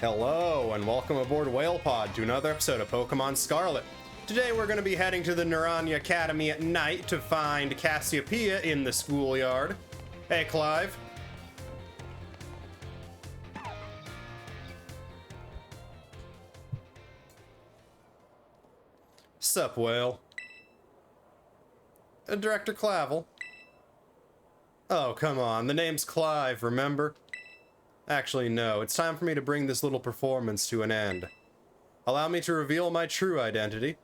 Hello, and welcome aboard WhalePod to another episode of Pokemon Scarlet. Today we're going to be heading to the Naranja Academy at night to find Cassiopeia in the schoolyard. Hey, Clive. Sup, Whale? Director Clavell. Oh, come on, the name's Clive, remember? Actually, no, it's time for me to bring this little performance to an end. Allow me to reveal my true identity.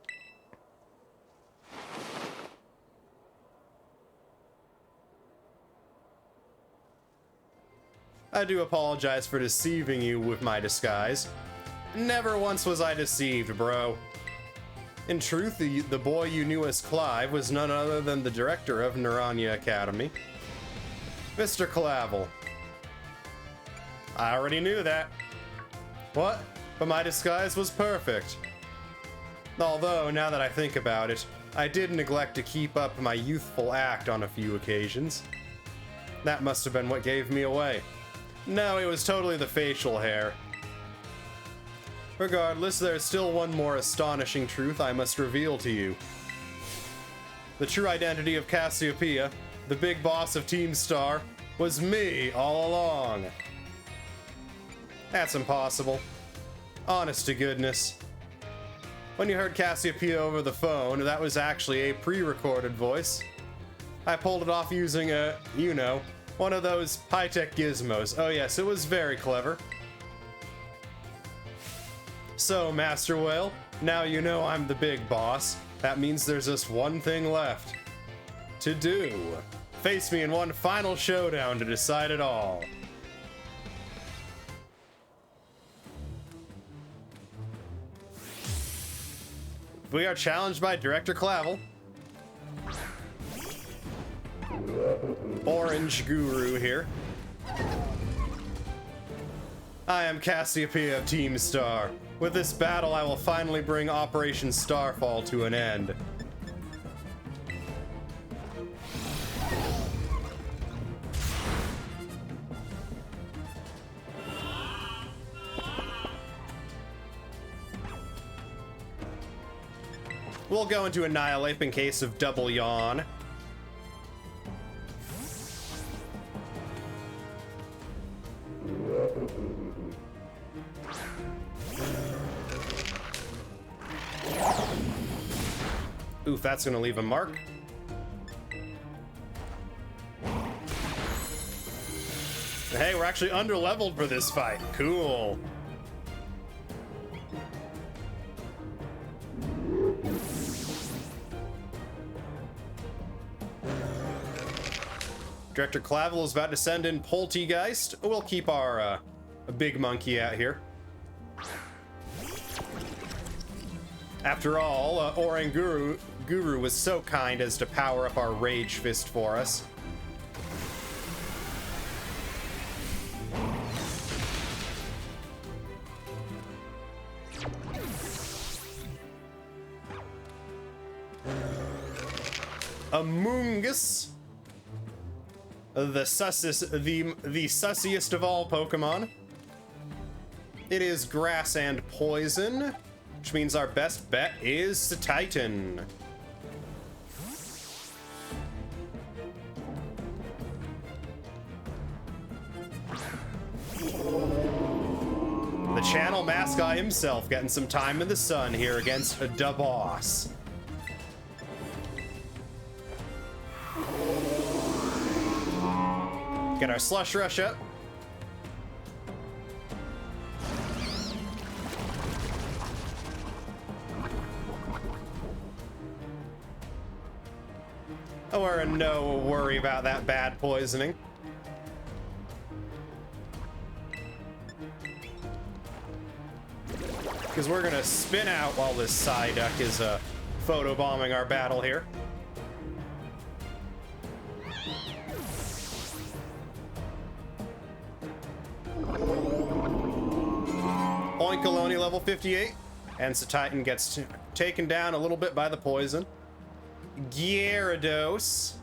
I do apologize for deceiving you with my disguise. Never once was I deceived, bro. In truth, the boy you knew as Clive was none other than the director of Naranja Academy, Mr. Clavell. I already knew that. What? But my disguise was perfect. Although, now that I think about it, I did neglect to keep up my youthful act on a few occasions. That must have been what gave me away. No, it was totally the facial hair. Regardless, there's still one more astonishing truth I must reveal to you. The true identity of Cassiopeia, the big boss of Team Star, was me all along. That's impossible. Honest to goodness. When you heard Cassiopeia over the phone, that was actually a pre-recorded voice. I pulled it off using a, you know, one of those high-tech gizmos. Oh yes, it was very clever. So, Master Whale, now you know I'm the big boss. That means there's just one thing left to do. Face me in one final showdown to decide it all. We are challenged by Director Clavell. Orange Guru here. I am Cassiopeia of Team Star. With this battle, I will finally bring Operation Starfall to an end. We'll go into Annihilate in case of double yawn. Oof, that's gonna leave a mark. Hey, we're actually under-leveled for this fight. Cool. Director Clavell is about to send in Poltegeist. We'll keep our big monkey out here. After all, Orange Guru was so kind as to power up our Rage Fist for us. Amoonguss. The sussiest of all Pokemon. It is grass and poison, which means our best bet is Titan. The channel mascot himself getting some time in the sun here against the boss. Get our Slush Rush up. Oh, we're in no worry about that bad poisoning. Because we're gonna spin out while this Psyduck is photobombing our battle here. Oinkaloni level 58, and Titan gets taken down a little bit by the poison. Gyarados.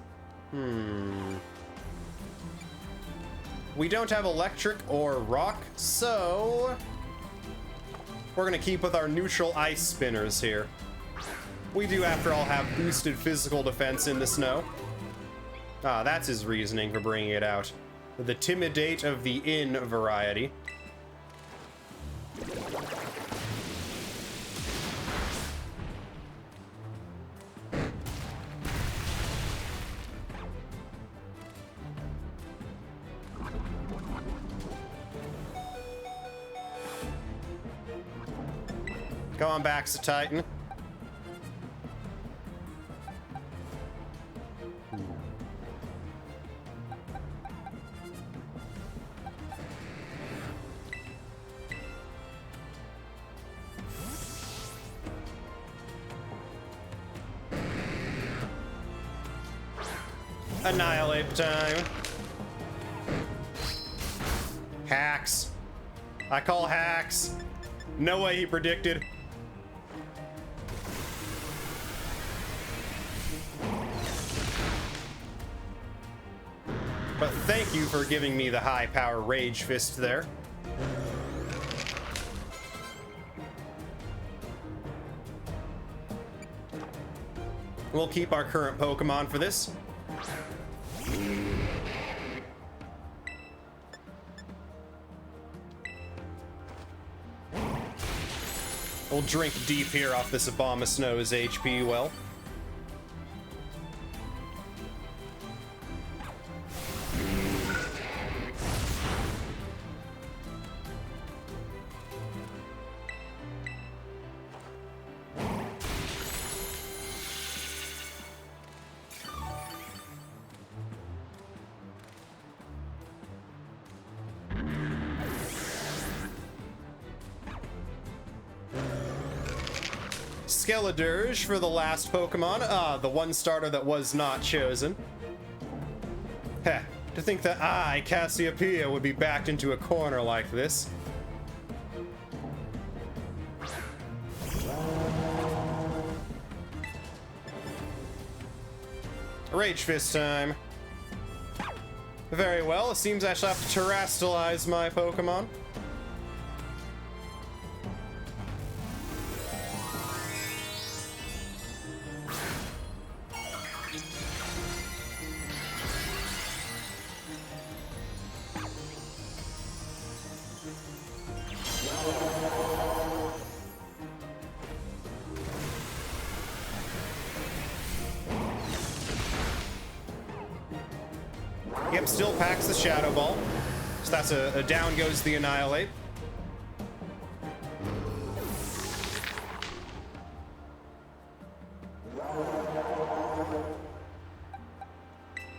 We don't have electric or rock, so We're gonna keep with our neutral ice spinners here. We do, after all, have boosted physical defense in the snow. Ah, that's his reasoning for bringing it out. The Timidate of the Inn variety. Go on back, Titan. Annihilate time. Hacks. I call hacks. No way he predicted. But thank you for giving me the high power rage fist there. We'll keep our current Pokemon for this. We'll drink deep here off this Abomasnow's HP well. Skeledirge for the last Pokemon. Ah, the one starter that was not chosen. Heh, to think that I, Cassiopeia, would be backed into a corner like this. Rage Fist time. Very well, it seems I shall have to terrestrialize my Pokemon. Yep, still packs the Shadow Ball. So that's a down goes the Annihilate.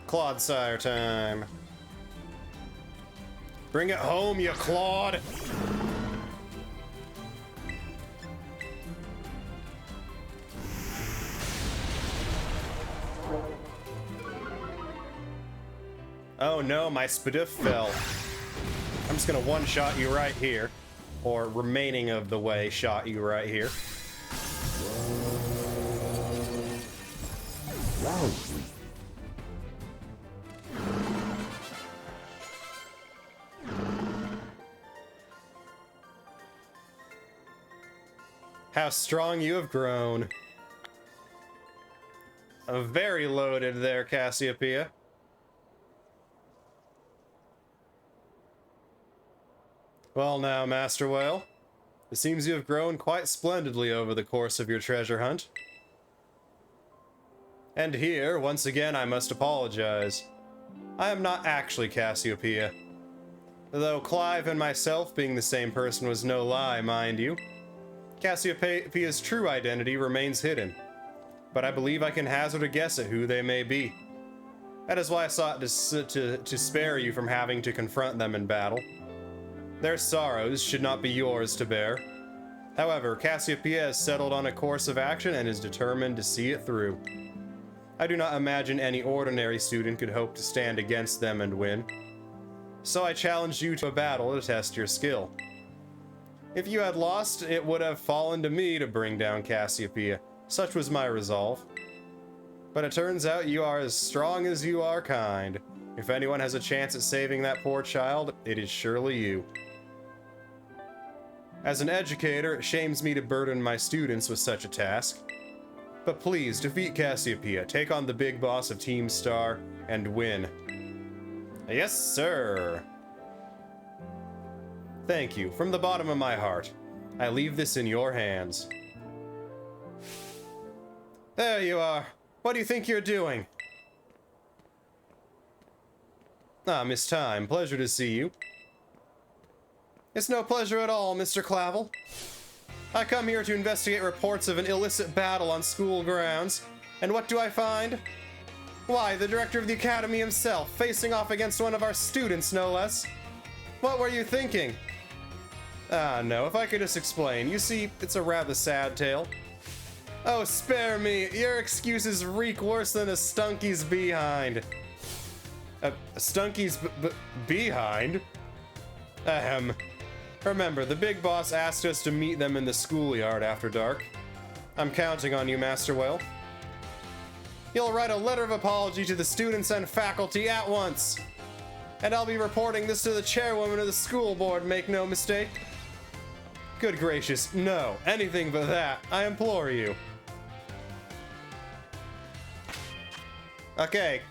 Clodsire time. Bring it home, you Claude! Oh no, my Spadoof fell. I'm just gonna one-shot you right here. Or remaining of the way, shot you right here. How strong you have grown. Very loaded there, Cassiopeia. Well now, Master Whale. It seems you have grown quite splendidly over the course of your treasure hunt. And here, once again, I must apologize. I am not actually Cassiopeia. Though Clive and myself being the same person was no lie, mind you. Cassiopeia's true identity remains hidden, but I believe I can hazard a guess at who they may be. That is why I sought to spare you from having to confront them in battle. Their sorrows should not be yours to bear. However, Cassiopeia has settled on a course of action and is determined to see it through. I do not imagine any ordinary student could hope to stand against them and win. So I challenge you to a battle to test your skill. If you had lost, it would have fallen to me to bring down Cassiopeia. Such was my resolve. But it turns out you are as strong as you are kind. If anyone has a chance at saving that poor child, it is surely you. As an educator, it shames me to burden my students with such a task. But please, defeat Cassiopeia, take on the big boss of Team Star, and win. Yes, sir. Thank you, from the bottom of my heart. I leave this in your hands. There you are. What do you think you're doing? Ah, Miss Time, pleasure to see you. It's no pleasure at all, Mr. Clavell. I come here to investigate reports of an illicit battle on school grounds, and what do I find? Why, the director of the academy himself, facing off against one of our students, no less. What were you thinking? Ah, no, if I could just explain. You see, it's a rather sad tale. Oh, spare me. Your excuses reek worse than a stunky's behind. A stunky's behind? Ahem. Remember, the big boss asked us to meet them in the schoolyard after dark. I'm counting on you, Master Whale. You'll write a letter of apology to the students and faculty at once. And I'll be reporting this to the chairwoman of the school board, make no mistake. Good gracious, no. Anything but that. I implore you. Okay.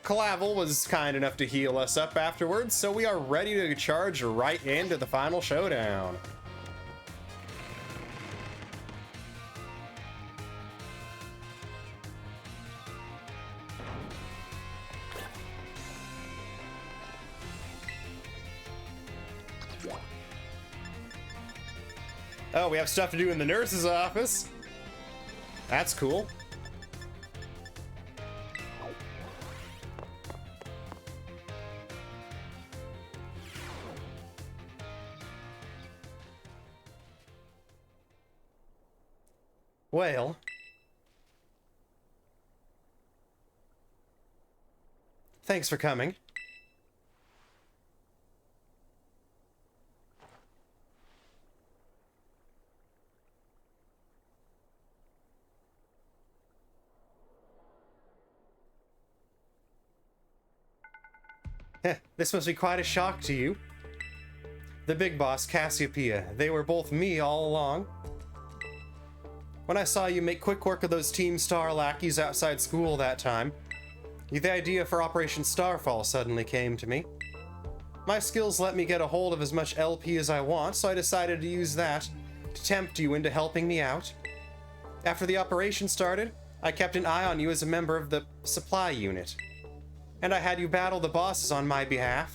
Clavell was kind enough to heal us up afterwards, so we are ready to charge right into the final showdown. Oh, we have stuff to do in the nurse's office. That's cool. Well, thanks for coming. This must be quite a shock to you. The big boss, Cassiopeia, they were both me all along. When I saw you make quick work of those Team Star lackeys outside school that time, the idea for Operation Starfall suddenly came to me. My skills let me get a hold of as much LP as I want, so I decided to use that to tempt you into helping me out. After the operation started, I kept an eye on you as a member of the supply unit. And I had you battle the bosses on my behalf.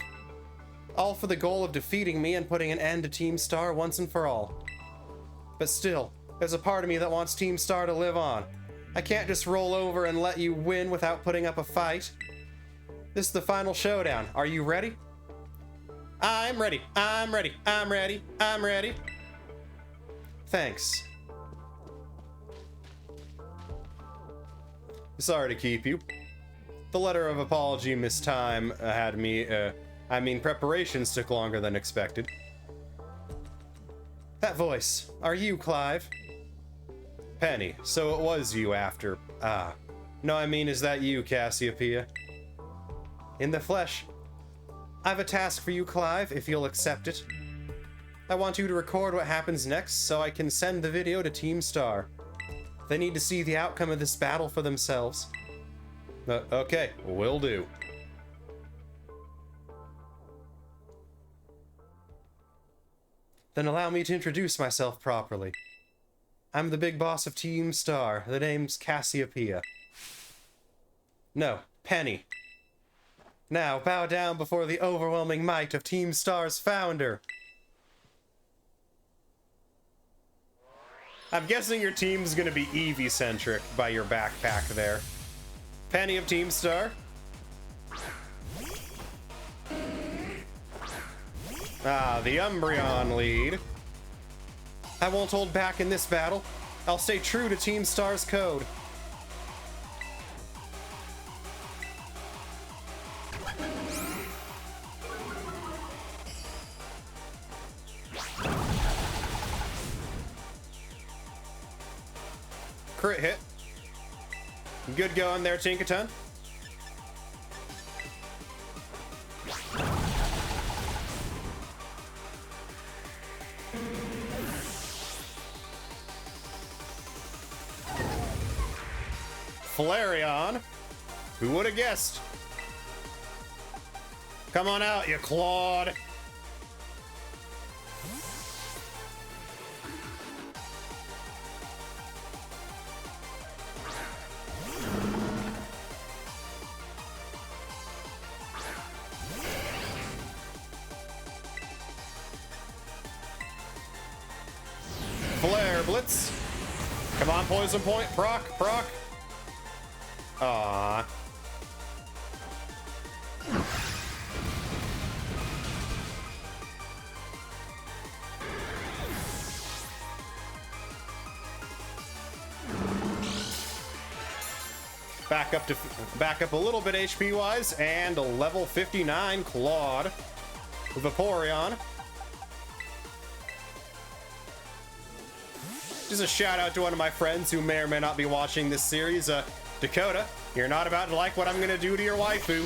All for the goal of defeating me and putting an end to Team Star once and for all. But still, there's a part of me that wants Team Star to live on. I can't just roll over and let you win without putting up a fight. This is the final showdown. Are you ready? I'm ready. I'm ready. I'm ready. I'm ready. Thanks. Sorry to keep you. The letter of apology Miss Time had me, preparations took longer than expected. That voice, are you Clive? Penny, so it was you after, no, I mean, is that you, Cassiopeia? In the flesh. I've a task for you, Clive, if you'll accept it. I want you to record what happens next so I can send the video to Team Star. They need to see the outcome of this battle for themselves. Okay, will do. Then allow me to introduce myself properly. I'm the big boss of Team Star. The name's Cassiopeia. No, Penny. Now, bow down before the overwhelming might of Team Star's founder. I'm guessing your team's gonna be Eevee-centric by your backpack there. Penny of Team Star. Ah, the Umbreon lead. I won't hold back in this battle. I'll stay true to Team Star's code. Crit hit. Good going there, Tinkaton. Flareon. Who would have guessed? Come on out, you Claude. Flare Blitz. Come on, Poison Point. Proc, proc. Aww. Back up a little bit HP wise, and a level 59 Claude. Vaporeon. Just a shout out to one of my friends who may or may not be watching this series. Dakota, you're not about to like what I'm gonna do to your waifu.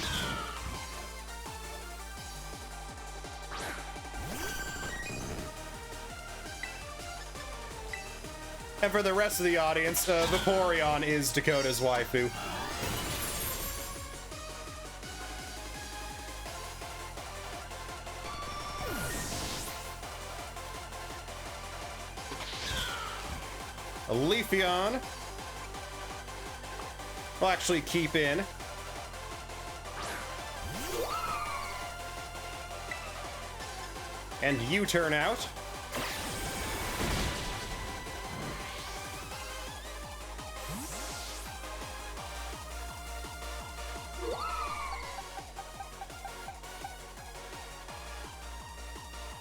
And for the rest of the audience, Vaporeon is Dakota's waifu. A Leafeon. We'll actually keep in. And you turn out.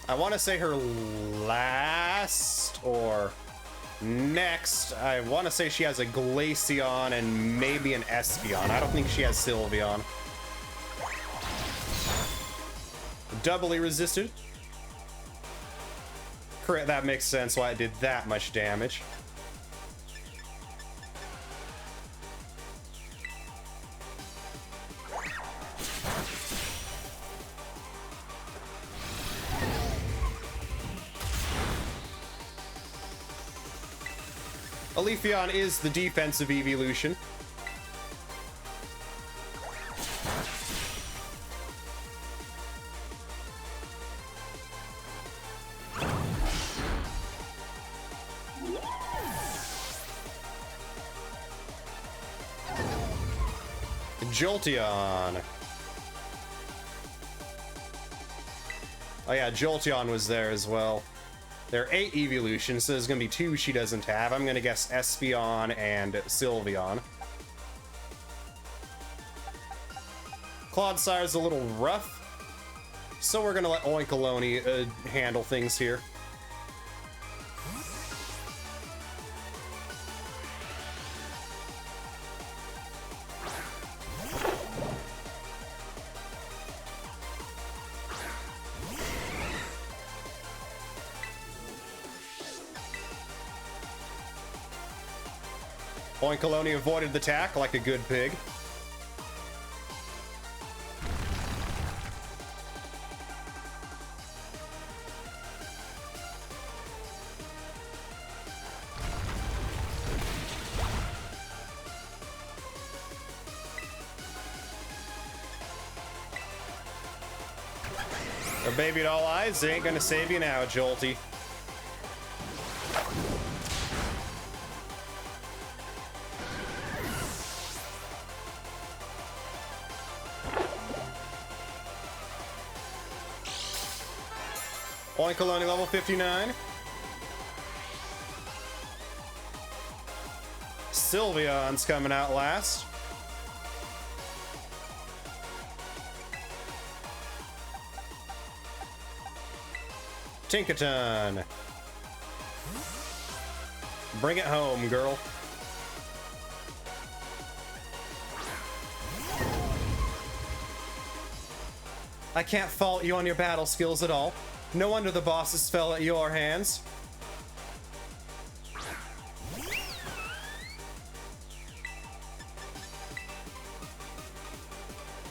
I want to say her last or next. I want to say she has a Glaceon and maybe an Espeon. I don't think she has Sylveon. Doubly resisted. Correct, that makes sense why it did that much damage. Leafeon is the defensive evolution. Jolteon. Oh yeah, Jolteon was there as well. There are 8 evolutions, so there's gonna be 2 she doesn't have. I'm gonna guess Espeon and Sylveon. Clodsire's a little rough, so we're gonna let Oinkaloni handle things here. Oinkaloni avoided the attack like a good pig. A baby doll eyes, they ain't gonna save you now, Jolty. Oinkaloni level 59. Sylveon's coming out last. Tinkaton. Bring it home, girl. I can't fault you on your battle skills at all. No wonder the bosses fell at your hands.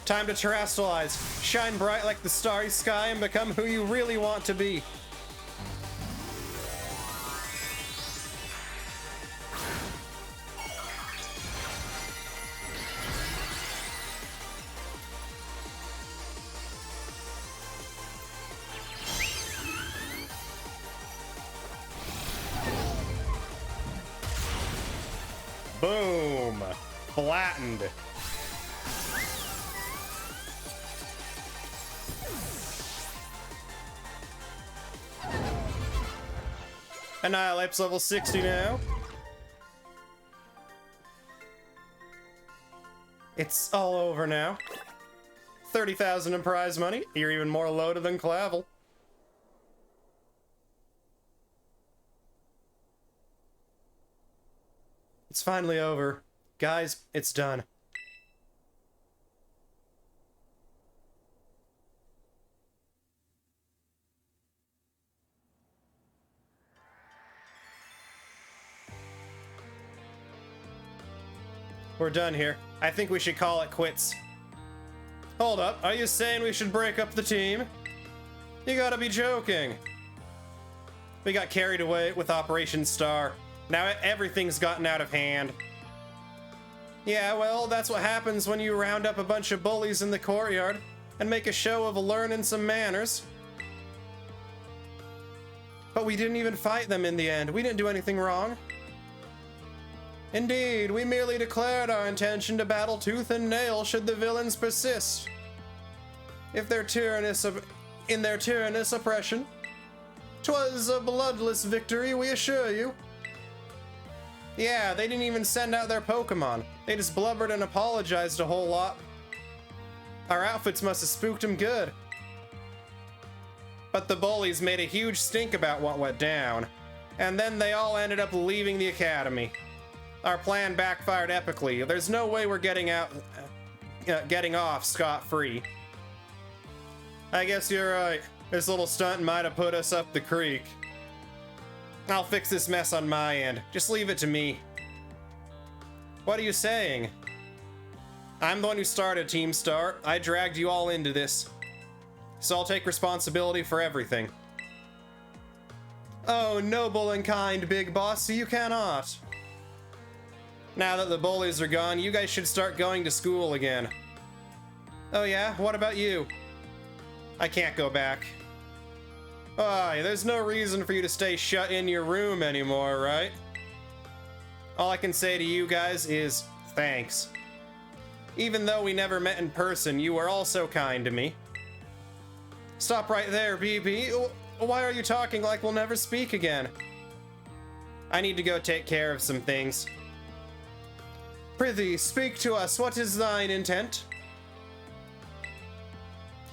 Time to terrestrialize. Shine bright like the starry sky and become who you really want to be. Boom! Flattened. Annihilate's level 60 now. It's all over now. 30,000 in prize money. You're even more loaded than Clavell. It's finally over. Guys, it's done. We're done here. I think we should call it quits. Hold up, are you saying we should break up the team? You gotta be joking. We got carried away with Operation Star. Now everything's gotten out of hand. Yeah, well, that's what happens when you round up a bunch of bullies in the courtyard and make a show of learning some manners. But we didn't even fight them in the end. We didn't do anything wrong. Indeed, we merely declared our intention to battle tooth and nail should the villains persist. If their tyrannous oppression, 'twas a bloodless victory, we assure you. Yeah, they didn't even send out their Pokémon. They just blubbered and apologized a whole lot. Our outfits must have spooked them good. But the bullies made a huge stink about what went down, and then they all ended up leaving the academy. Our plan backfired epically. There's no way we're getting off scot-free. I guess you're right. This little stunt might have put us up the creek. I'll fix this mess on my end. Just leave it to me. What are you saying? I'm the one who started Team Star. I dragged you all into this. So I'll take responsibility for everything. Oh, noble and kind, Big Boss, you cannot. Now that the bullies are gone, you guys should start going to school again. Oh yeah? What about you? I can't go back. There's no reason for you to stay shut in your room anymore, right? All I can say to you guys is thanks. Even though we never met in person, you were all so kind to me. Stop right there, BB. Why are you talking like we'll never speak again? I need to go take care of some things. Prithee, speak to us. What is thine intent?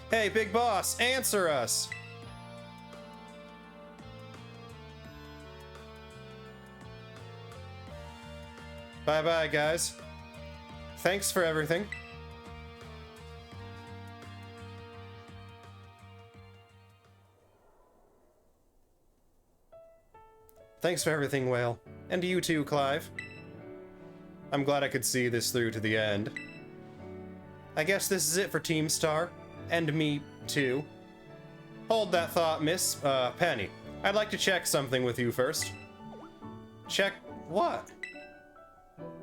Hey, Big Boss, answer us. Bye-bye, guys. Thanks for everything. Thanks for everything, Whale. And you too, Clive. I'm glad I could see this through to the end. I guess this is it for Team Star. And me, too. Hold that thought, Miss, Penny. I'd like to check something with you first. Check what?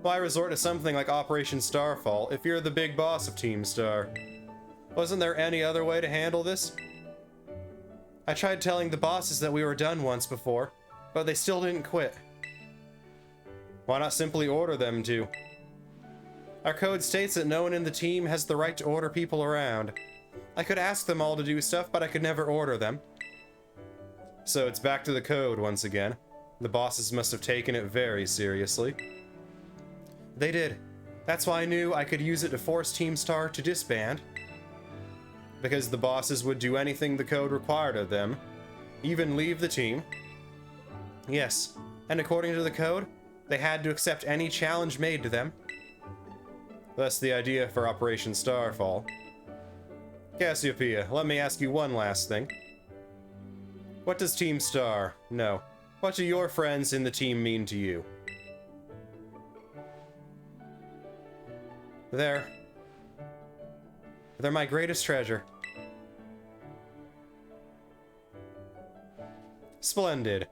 Why resort to something like Operation Starfall if you're the big boss of Team Star? Wasn't there any other way to handle this? I tried telling the bosses that we were done once before, but they still didn't quit. Why not simply order them to? Our code states that no one in the team has the right to order people around. I could ask them all to do stuff, but I could never order them. So it's back to the code once again. The bosses must have taken it very seriously. They did. That's why I knew I could use it to force Team Star to disband. Because the bosses would do anything the code required of them, even leave the team. Yes, and according to the code, they had to accept any challenge made to them. Thus the idea for Operation Starfall. Cassiopeia, let me ask you one last thing. What does Team Star, no, what do your friends in the team mean to you? They're my greatest treasure. Splendid.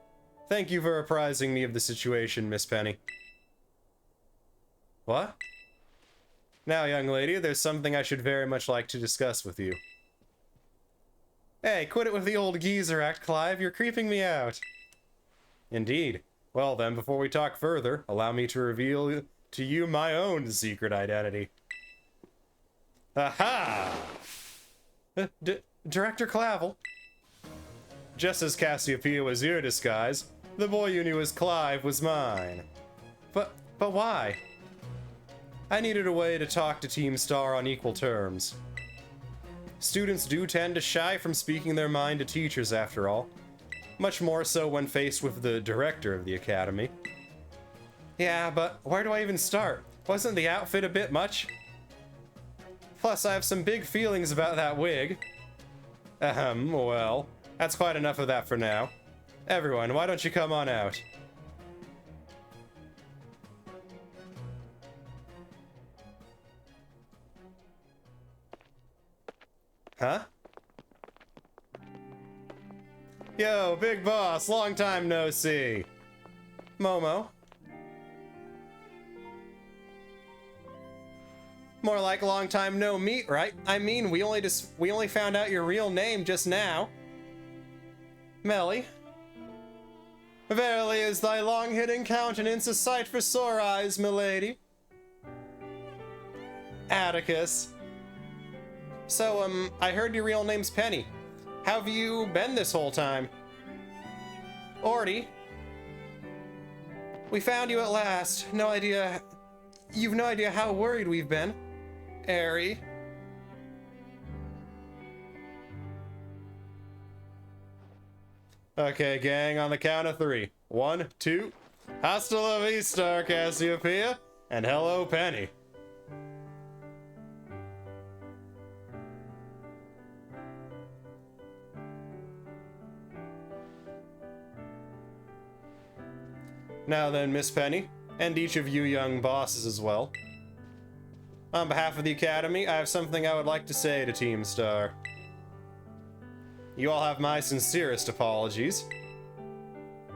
Thank you for apprising me of the situation, Miss Penny. What? Now, young lady, there's something I should very much like to discuss with you. Hey, quit it with the old geezer act, Clive. You're creeping me out. Indeed. Well then, before we talk further, allow me to reveal to you my own secret identity. Aha! Director Clavell. Just as Cassiopeia was your disguise, the boy you knew as Clive was mine. But why? I needed a way to talk to Team Star on equal terms. Students do tend to shy from speaking their mind to teachers, after all. Much more so when faced with the director of the academy. Yeah, but where do I even start? Wasn't the outfit a bit much? Plus, I have some big feelings about that wig. Well, that's quite enough of that for now. Everyone, why don't you come on out? Huh? Yo, big boss, long time no see. Momo? More like long time no meet, right? I mean, we only found out your real name just now. Melly? Verily is thy long-hidden countenance a sight for sore eyes, milady. Atticus. So, I heard your real name's Penny. How have you been this whole time? Orty? We found you at last. You've no idea how worried we've been. Airy. Okay, gang, on the count of 3. 1, 2. Hasta la vista, Cassiopeia. And hello, Penny. Now then, Miss Penny, and each of you young bosses as well. On behalf of the Academy, I have something I would like to say to Team Star. You all have my sincerest apologies.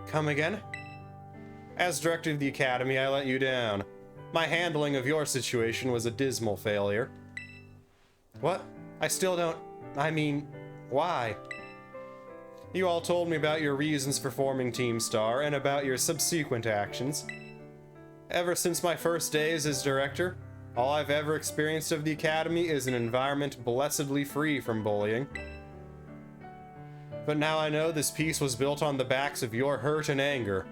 Come again? As director of the Academy, I let you down. My handling of your situation was a dismal failure. What? I still don't... I mean, why? You all told me about your reasons for forming Team Star and about your subsequent actions. Ever since my first days as director, all I've ever experienced of the Academy is an environment blessedly free from bullying. But now I know this peace was built on the backs of your hurt and anger.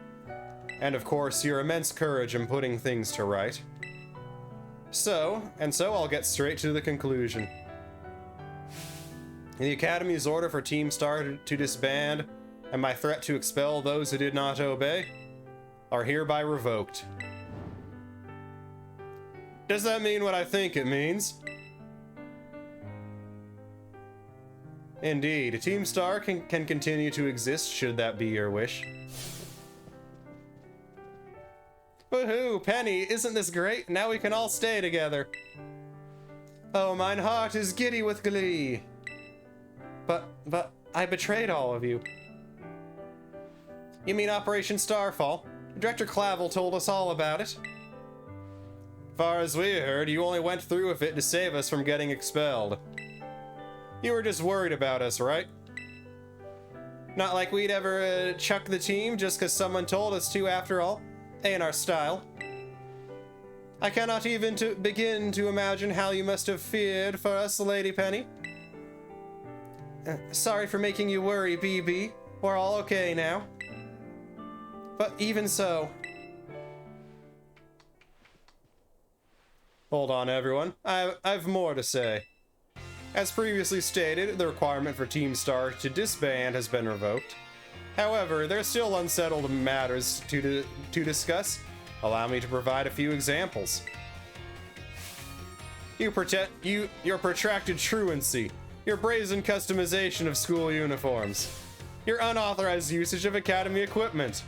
And of course, your immense courage in putting things to right. So I'll get straight to the conclusion. The Academy's order for Team Star to disband, and my threat to expel those who did not obey, are hereby revoked. Does that mean what I think it means? Indeed, Team Star can continue to exist should that be your wish. Woohoo, Penny, isn't this great? Now we can all stay together. Oh, mine heart is giddy with glee. But I betrayed all of you. You mean Operation Starfall? Director Clavell told us all about it. Far as we heard, you only went through with it to save us from getting expelled. You were just worried about us, right? Not like we'd ever chuck the team just because someone told us to, after all. Ain't our style. I cannot even begin to imagine how you must have feared for us, Lady Penny. Sorry for making you worry, BB. We're all okay now. But even so... Hold on, everyone. I've more to say. As previously stated, the requirement for Team Star to disband has been revoked. However, there are still unsettled matters to discuss. Allow me to provide a few examples. Your protracted truancy, your brazen customization of school uniforms, your unauthorized usage of Academy equipment,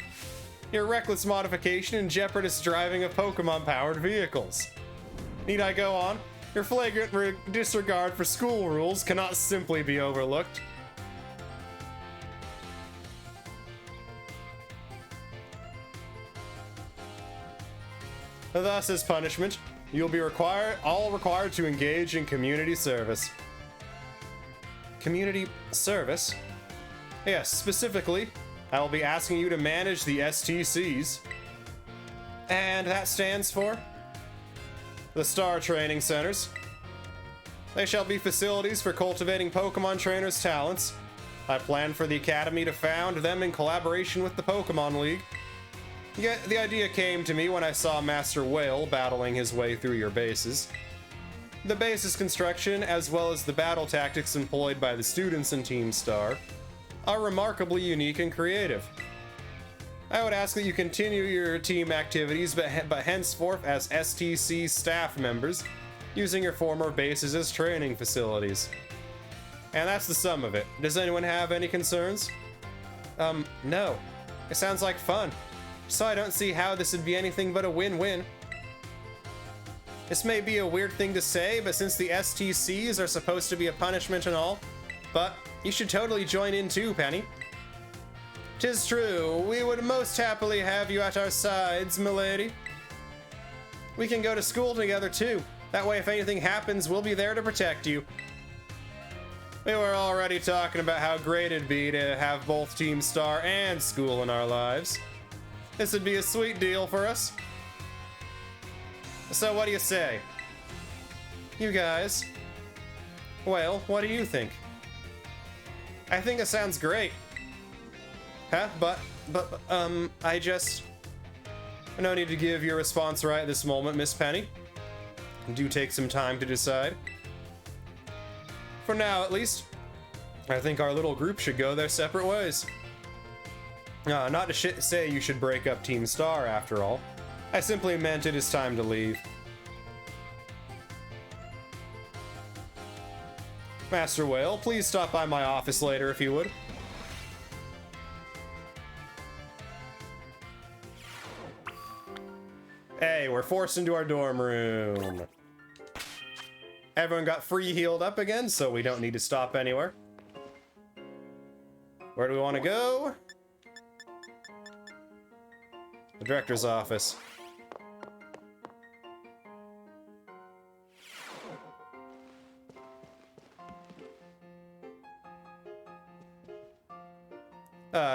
your reckless modification and jeopardous driving of Pokémon-powered vehicles. Need I go on? Your flagrant disregard for school rules cannot simply be overlooked. Thus, as punishment, you'll be all required to engage in community service. Community service? Yes, specifically, I will be asking you to manage the STCs. And that stands for The Star Training Centers. They shall be facilities for cultivating Pokemon trainers' talents. I plan for the Academy to found them in collaboration with the Pokemon League. Yet the idea came to me when I saw Master Whale battling his way through your bases. The base's construction, as well as the battle tactics employed by the students in Team Star, are remarkably unique and creative. I would ask that you continue your team activities, but henceforth as STC staff members, using your former bases as training facilities. And that's the sum of it. Does anyone have any concerns? No. It sounds like fun. So I don't see how this would be anything but a win-win. This may be a weird thing to say, but since the STCs are supposed to be a punishment and all, but you should totally join in too, Penny. 'Tis true, we would most happily have you at our sides, milady. We can go to school together too. That way if anything happens, we'll be there to protect you. We were already talking about how great it'd be to have both Team Star and school in our lives. This would be a sweet deal for us. So what do you say? You guys? Well, what do you think? I think it sounds great. Huh? But, I just... No need to give your response right this moment, Miss Penny. Do take some time to decide. For now, at least, I think our little group should go their separate ways. Not to say you should break up Team Star, after all. I simply meant it is time to leave. Master Whale, please stop by my office later if you would. Hey, we're forced into our dorm room. Everyone got free healed up again, so we don't need to stop anywhere. Where do we want to go? The director's office.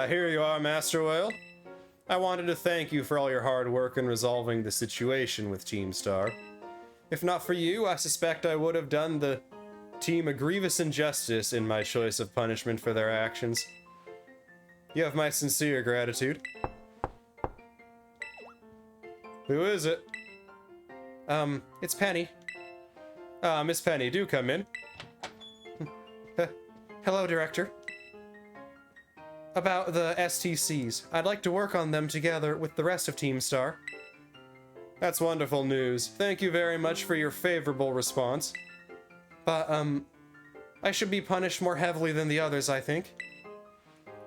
Here you are, Master Whale. I wanted to thank you for all your hard work in resolving the situation with Team Star. If not for you, I suspect I would have done the team a grievous injustice in my choice of punishment for their actions. You have my sincere gratitude. Who is it? It's Penny. Miss Penny, do come in. Hello, Director. About the STCs. I'd like to work on them together with the rest of Team Star. That's wonderful news. Thank you very much for your favorable response. But, I should be punished more heavily than the others, I think.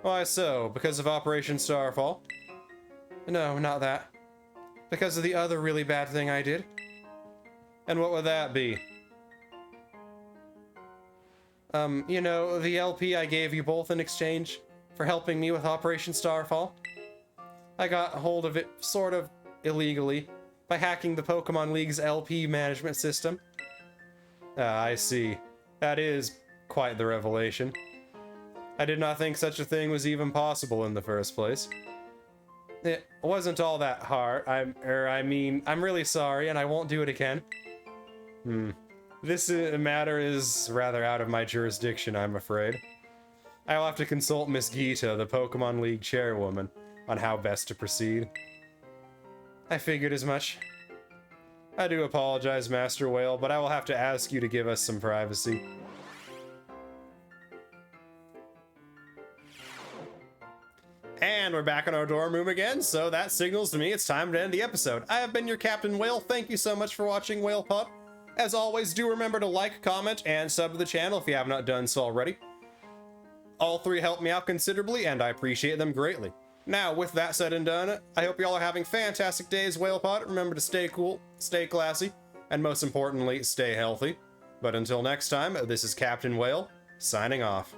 Why so? Because of Operation Starfall? No, not that. Because of the other really bad thing I did. And what would that be? You know, the LP I gave you both in exchange for helping me with Operation Starfall. I got a hold of it sort of illegally by hacking the Pokemon League's LP management system. I see. That is quite the revelation. I did not think such a thing was even possible in the first place. It wasn't all that hard. I'm really sorry, and I won't do it again. This matter is rather out of my jurisdiction, I'm afraid. I'll have to consult Miss Gita, the Pokemon League chairwoman, on how best to proceed. I figured as much. I do apologize, Master Whale, but I will have to ask you to give us some privacy. And we're back in our dorm room again, so that signals to me it's time to end the episode. I have been your Captain Whale. Thank you so much for watching, Whale Pup. As always, do remember to like, comment, and sub to the channel if you have not done so already. All three help me out considerably, and I appreciate them greatly. Now, with that said and done, I hope you all are having fantastic days, WhalePod. Remember to stay cool, stay classy, and most importantly, stay healthy. But until next time, this is Captain Whale, signing off.